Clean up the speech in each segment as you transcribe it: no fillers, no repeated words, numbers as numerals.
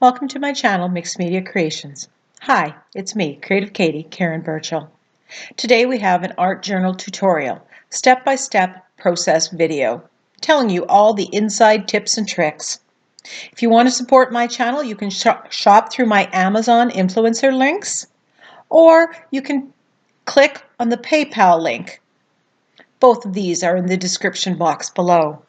Welcome to my channel, Mixed Media Creations. Hi, it's me, Creative Katie, Karen Burchill. Today we have an art journal tutorial, step-by-step process video, telling you all the inside tips and tricks. If you want to support my channel, you can shop through my Amazon influencer links, or you can click on the PayPal link. Both of these are in the description box below.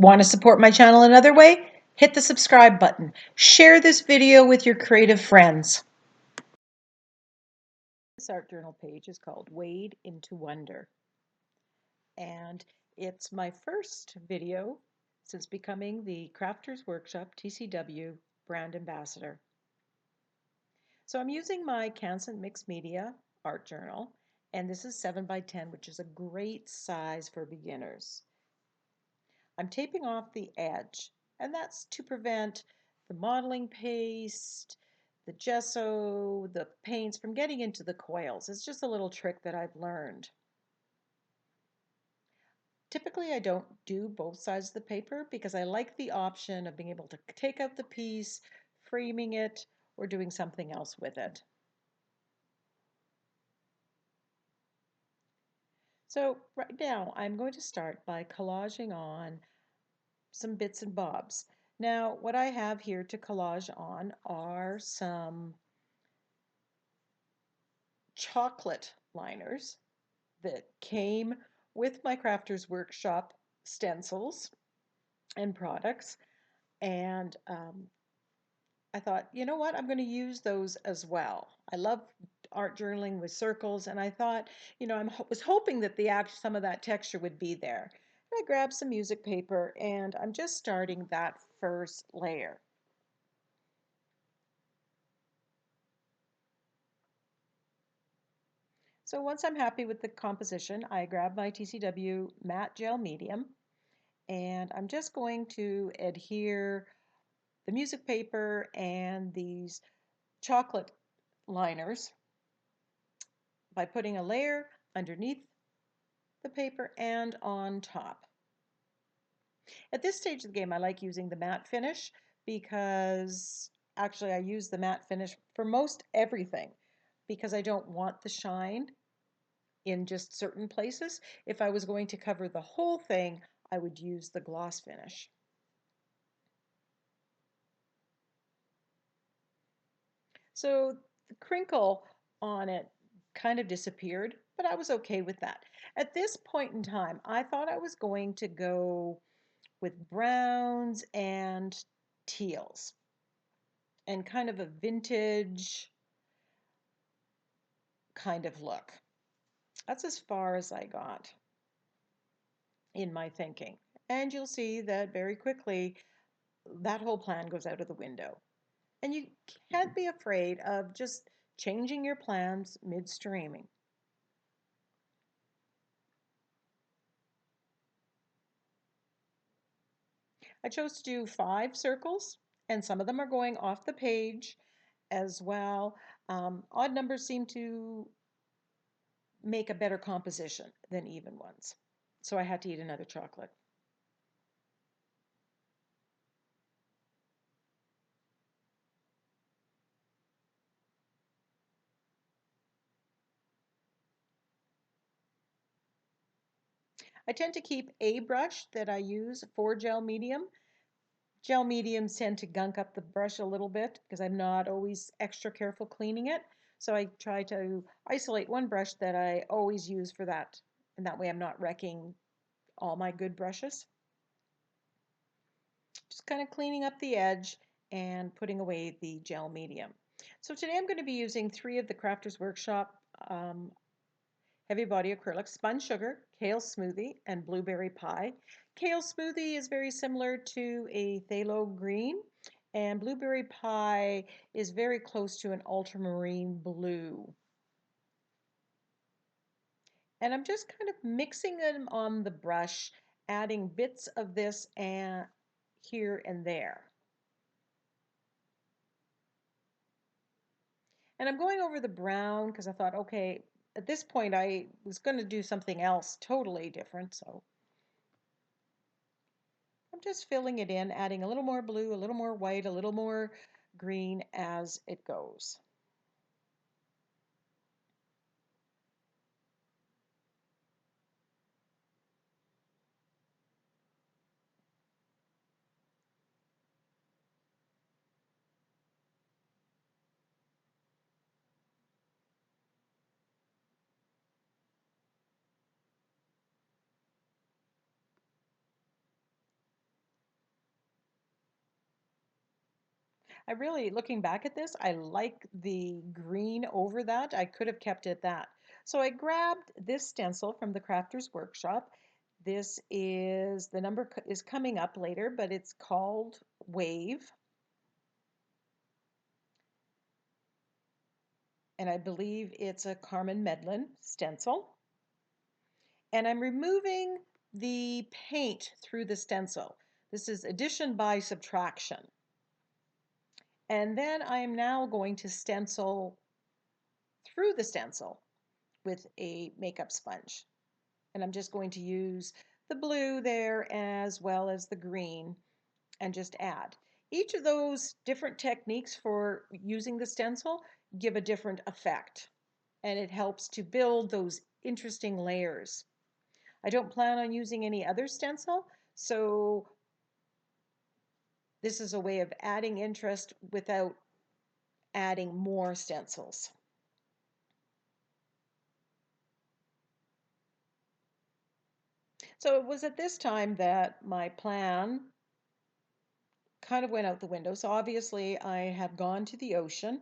Want to support my channel another way? Hit the subscribe button. Share this video with your creative friends. This art journal page is called Wade into Wonder, and it's my first video since becoming the Crafters Workshop TCW brand ambassador. So I'm using my Canson Mixed Media art journal, and this is 7x10, which is a great size for beginners. I'm taping off the edge, and that's to prevent the modeling paste, the gesso, the paints from getting into the coils. It's just a little trick that I've learned. Typically, I don't do both sides of the paper because I like the option of being able to take out the piece, framing it, or doing something else with it. So right now, I'm going to start by collaging on some bits and bobs. Now, what I have here to collage on are some chocolate liners that came with my Crafters Workshop stencils and products. And I thought, you know what, I'm going to use those as well. I love art journaling with circles, and I thought, I was hoping that some of that texture would be there. And I grabbed some music paper, and I'm just starting that first layer. So once I'm happy with the composition, I grab my TCW matte gel medium, and I'm just going to adhere the music paper and these chocolate liners by putting a layer underneath the paper and on top. At this stage of the game, I like using the matte finish because actually I use the matte finish for most everything because I don't want the shine in just certain places. If I was going to cover the whole thing, I would use the gloss finish. So the crinkle on it kind of disappeared, but I was okay with that. At this point in time, I thought I was going to go with browns and teals and kind of a vintage kind of look. That's as far as I got in my thinking. And you'll see that very quickly that whole plan goes out of the window. And you can't be afraid of just changing your plans midstreaming. I chose to do 5 circles, and some of them are going off the page as well. Odd numbers seem to make a better composition than even ones. So I had to eat another chocolate. I tend to keep a brush that I use for gel medium. Gel mediums tend to gunk up the brush a little bit because I'm not always extra careful cleaning it. So I try to isolate one brush that I always use for that. And that way I'm not wrecking all my good brushes. Just kind of cleaning up the edge and putting away the gel medium. So today I'm going to be using 3 of the Crafters Workshop heavy body acrylics: Spun Sugar, Kale Smoothie, and Blueberry Pie. Kale Smoothie is very similar to a phthalo green, and Blueberry Pie is very close to an ultramarine blue. And I'm just kind of mixing them on the brush, adding bits of this and here and there. And I'm going over the brown because I thought, okay, at this point I was going to do something else totally different, so I'm I'm just filling it in, adding a little more blue, a little more white, a little more green as it goes. I really, looking back at this, I like the green over that. I could have kept it that. So I grabbed this stencil from the Crafter's Workshop. This is, the number is coming up later, but it's called Wave. And I believe it's a Carmen Medlin stencil. And I'm removing the paint through the stencil. This is addition by subtraction. And then I am now going to stencil through the stencil with a makeup sponge. And I'm just going to use the blue there as well as the green and just add. Each of those different techniques for using the stencil give a different effect, and it helps to build those interesting layers. I don't plan on using any other stencil, so this is a way of adding interest without adding more stencils. So it was at this time that my plan kind of went out the window. So obviously I have gone to the ocean.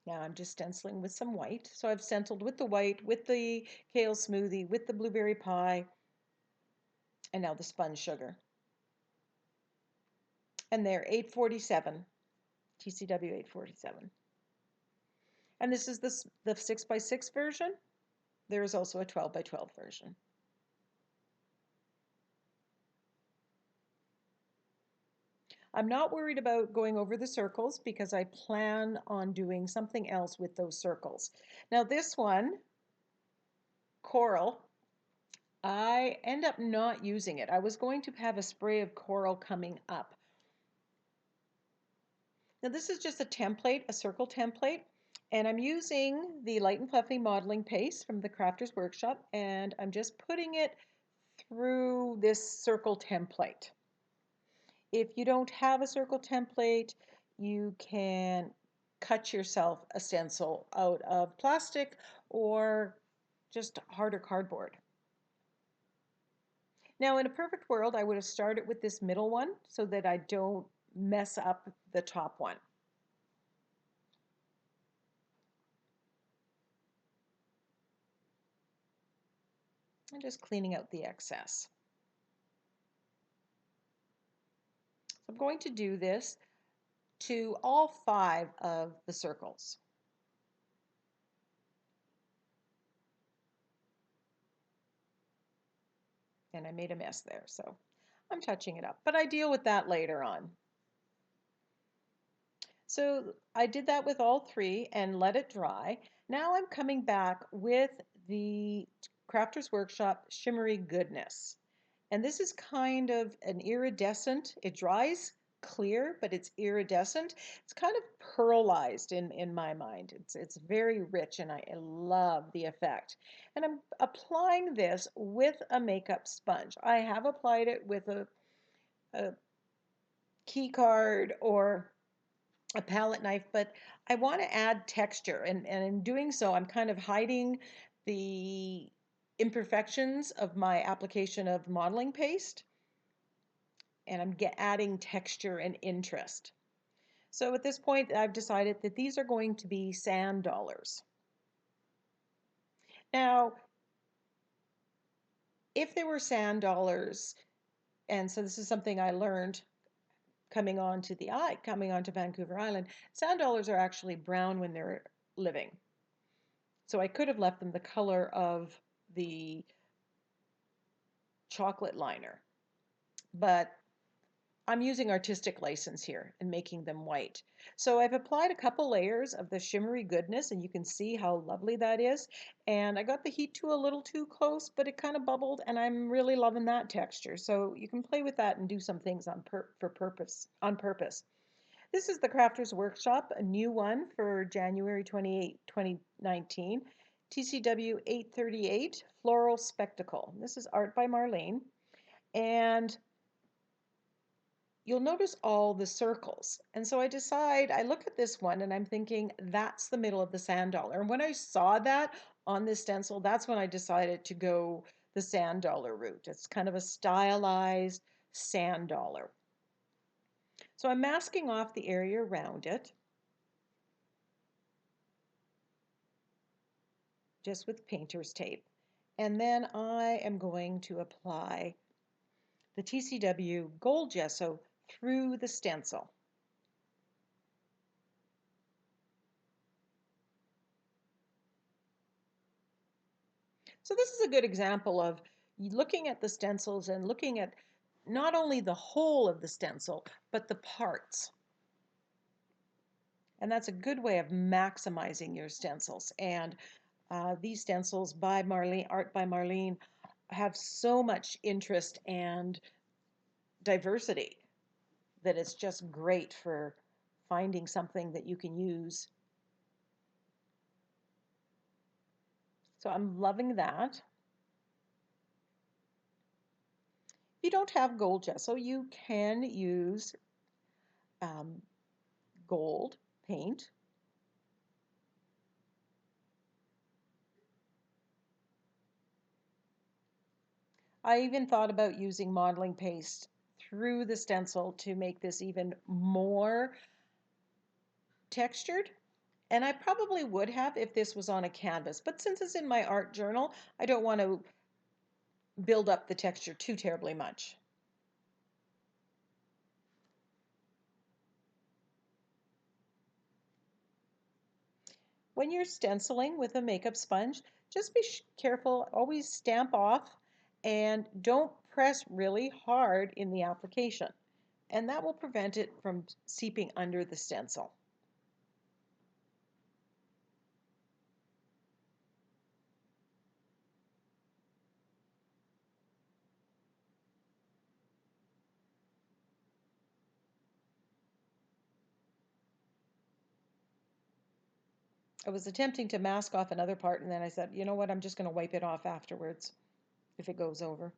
Now I'm just stenciling with some white. So I've stenciled with the white, with the kale smoothie, with the blueberry pie, and now the sponge sugar. And they're 847, TCW 847. And this is the 6x6 version. There is also a 12x12 version. I'm not worried about going over the circles because I plan on doing something else with those circles. Now this one, coral, I end up not using it. I was going to have a spray of coral coming up. Now this is just a template, a circle template, and I'm using the Light and Fluffy modeling paste from the Crafter's Workshop, and I'm just putting it through this circle template. If you don't have a circle template, you can cut yourself a stencil out of plastic or just harder cardboard. Now, in a perfect world, I would have started with this middle one so that I don't mess up the top one. I'm just cleaning out the excess. So I'm going to do this to all 5 of the circles. And I made a mess there, so I'm touching it up, but I deal with that later on. So I did that with all 3 and let it dry. Now I'm coming back with the Crafter's Workshop Shimmery Goodness. And this is kind of an iridescent, it dries clear, but it's iridescent. It's kind of pearlized in my mind. It's very rich and I love the effect. And I'm applying this with a makeup sponge. I have applied it with a key card or a palette knife, but I want to add texture, and in doing so, I'm kind of hiding the imperfections of my application of modeling paste, and I'm adding texture and interest. So at this point, I've decided that these are going to be sand dollars. Now, if they were sand dollars, and so this is something I learned coming onto Vancouver Island, sand dollars are actually brown when they're living. So I could have left them the color of the chocolate liner, but I'm using artistic license here and making them white. So I've applied a couple layers of the shimmery goodness, and you can see how lovely that is. And I got the heat tool a little too close, but it kind of bubbled, and I'm really loving that texture. So you can play with that and do some things on purpose. This is the Crafters Workshop, a new one for January 28, 2019. TCW 838 Floral Spectacle. This is art by Marlene. And you'll notice all the circles. And so I look at this one and I'm thinking, that's the middle of the sand dollar. And when I saw that on this stencil, that's when I decided to go the sand dollar route. It's kind of a stylized sand dollar. So I'm masking off the area around it, just with painter's tape. And then I am going to apply the TCW gold gesso through the stencil. So this is a good example of looking at the stencils and looking at not only the whole of the stencil, but the parts. And that's a good way of maximizing your stencils. And these stencils by Marlene, art by Marlene, have so much interest and diversity that it's just great for finding something that you can use. So I'm loving that. If you don't have gold gesso, you can use um, gold paint. I even thought about using modeling paste through the stencil to make this even more textured. And I probably would have if this was on a canvas. But since it's in my art journal, I don't want to build up the texture too terribly much. When you're stenciling with a makeup sponge, just be careful, always stamp off and don't press really hard in the application. And that will prevent it from seeping under the stencil. I was attempting to mask off another part, and then I said, you know what, I'm just going to wipe it off afterwards if it goes over.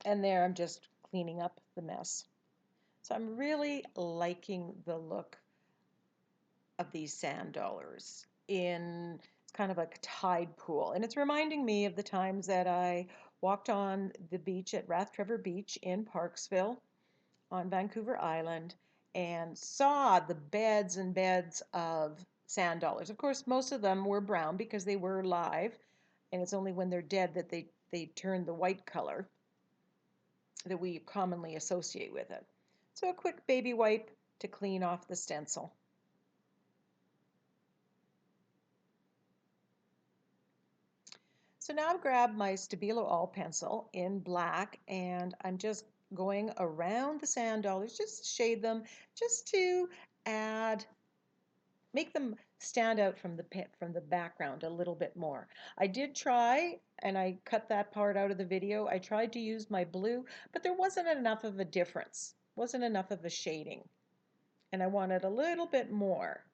And there I'm just cleaning up the mess. So I'm really liking the look of these sand dollars in it's kind of a tide pool. And it's reminding me of the times that I walked on the beach at Rathtrevor Beach in Parksville on Vancouver Island and saw the beds and beds of sand dollars. Of course, most of them were brown because they were live, and it's only when they're dead that they turn the white color that we commonly associate with it. So a quick baby wipe to clean off the stencil. So now I've grabbed my Stabilo All pencil in black and I'm just going around the sand dollars, just shade them, just to add, make them stand out from the background a little bit more. I did try, and I cut that part out of the video, I tried to use my blue, but there wasn't enough of a difference, wasn't enough of a shading, and I wanted a little bit more.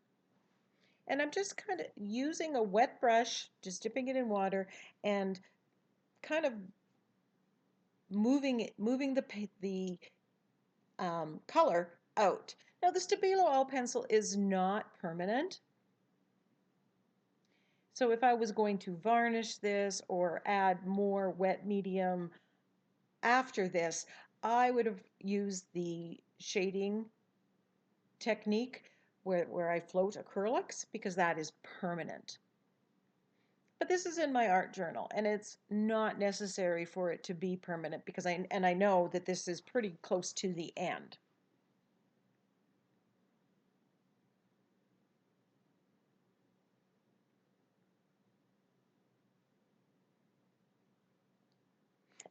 And I'm just kind of using a wet brush, just dipping it in water, and kind of moving the color out. Now the Stabilo All pencil is not permanent, so if I was going to varnish this or add more wet medium after this, I would have used the shading technique where I float acrylics because that is permanent. But this is in my art journal and it's not necessary for it to be permanent because I know that this is pretty close to the end.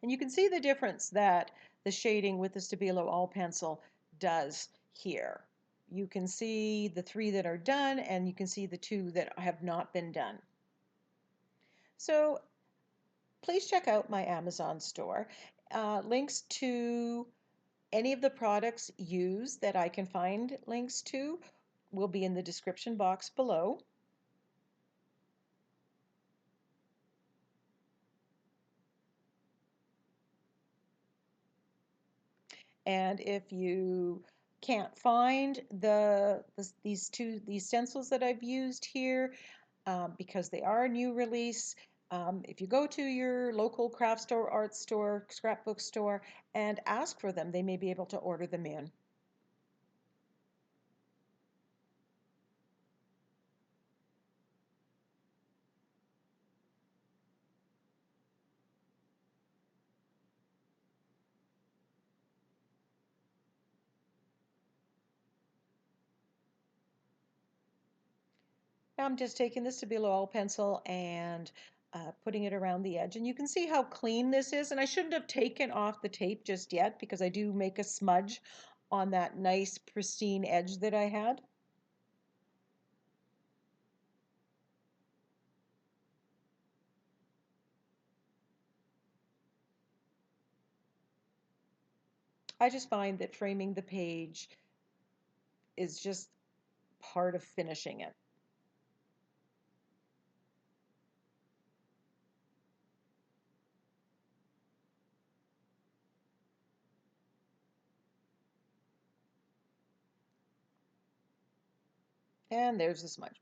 And you can see the difference that the shading with the Stabilo all pencil does here. You can see the 3 that are done, and you can see the 2 that have not been done. So please check out my Amazon store. Links to any of the products used that I can find links to will be in the description box below. And if you can't find these stencils that I've used here, because they are a new release, if you go to your local craft store, art store, scrapbook store, and ask for them, they may be able to order them in. Now I'm just taking this Stabilo oil pencil and putting it around the edge. And you can see how clean this is. And I shouldn't have taken off the tape just yet because I do make a smudge on that nice pristine edge that I had. I just find that framing the page is just part of finishing it. And there's the smudge.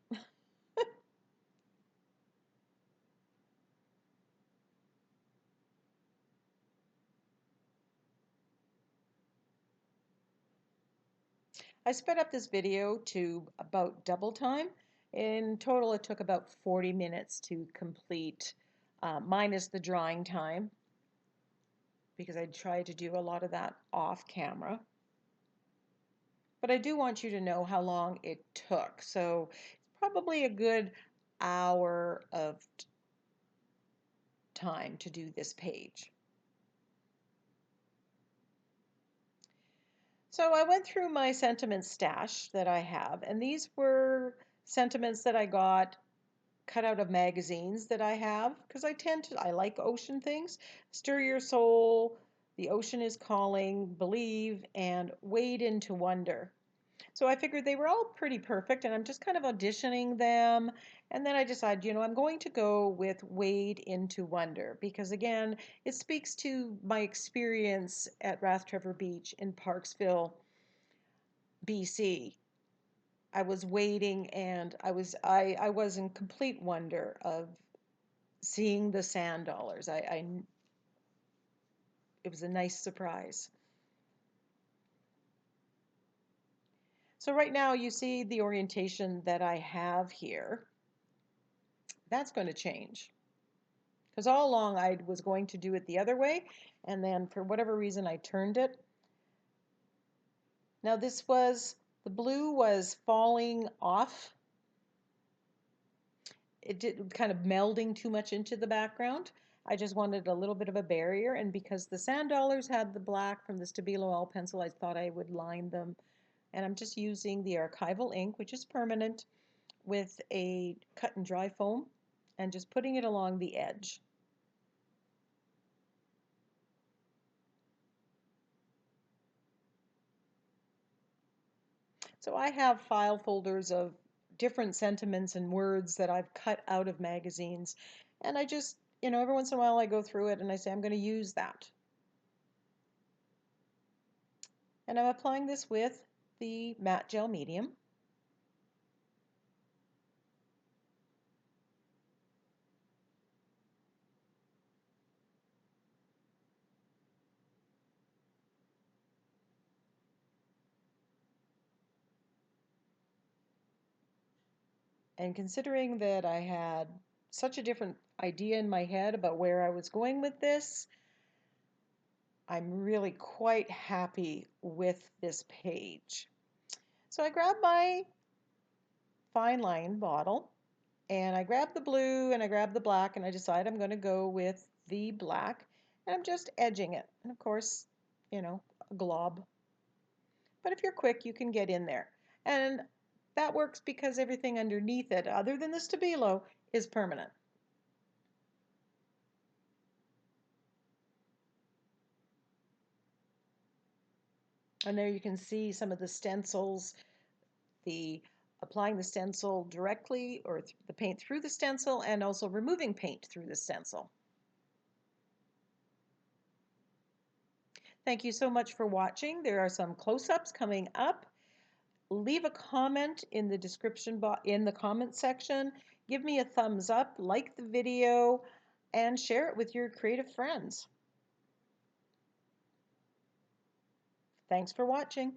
I sped up this video to about double time. In total, it took about 40 minutes to complete, minus the drawing time, because I tried to do a lot of that off camera. But I do want you to know how long it took. So it's probably a good hour of time to do this page. So I went through my sentiment stash that I have, and these were sentiments that I got cut out of magazines that I have, because I like ocean things. Stir Your Soul, The Ocean is Calling, Believe, and Wade into Wonder. So I figured they were all pretty perfect, and I'm just kind of auditioning them. And then I decided, I'm going to go with Wade into Wonder because, again, it speaks to my experience at Rathtrevor Beach in Parksville, BC. I was waiting, and I was in complete wonder of seeing the sand dollars. It was a nice surprise. So right now you see the orientation that I have here. That's going to change. Because all along I was going to do it the other way, and then for whatever reason I turned it. Now the blue was falling off. It did kind of melding too much into the background. I just wanted a little bit of a barrier, and because the sand dollars had the black from the Stabilo All pencil, I thought I would line them. And I'm just using the archival ink, which is permanent, with a cut and dry foam, and just putting it along the edge. So I have file folders of different sentiments and words that I've cut out of magazines. And I just, every once in a while I go through it and I say, I'm going to use that. And I'm applying this with the matte gel medium. And considering that I had such a different idea in my head about where I was going with this, I'm really quite happy with this page. So I grabbed my fine line bottle and I grabbed the blue and I grabbed the black, and I decided I'm going to go with the black. and I'm just edging it. And of course, you know, a glob. But if you're quick, you can get in there. And that works because everything underneath it, other than the stabilo, is permanent. And there you can see some of the stencils, the applying the stencil directly or the paint through the stencil, and also removing paint through the stencil. Thank you so much for watching. There are some close-ups coming up. Leave a comment in the description box in the comment section. Give me a thumbs up, like the video, and share it with your creative friends. Thanks for watching.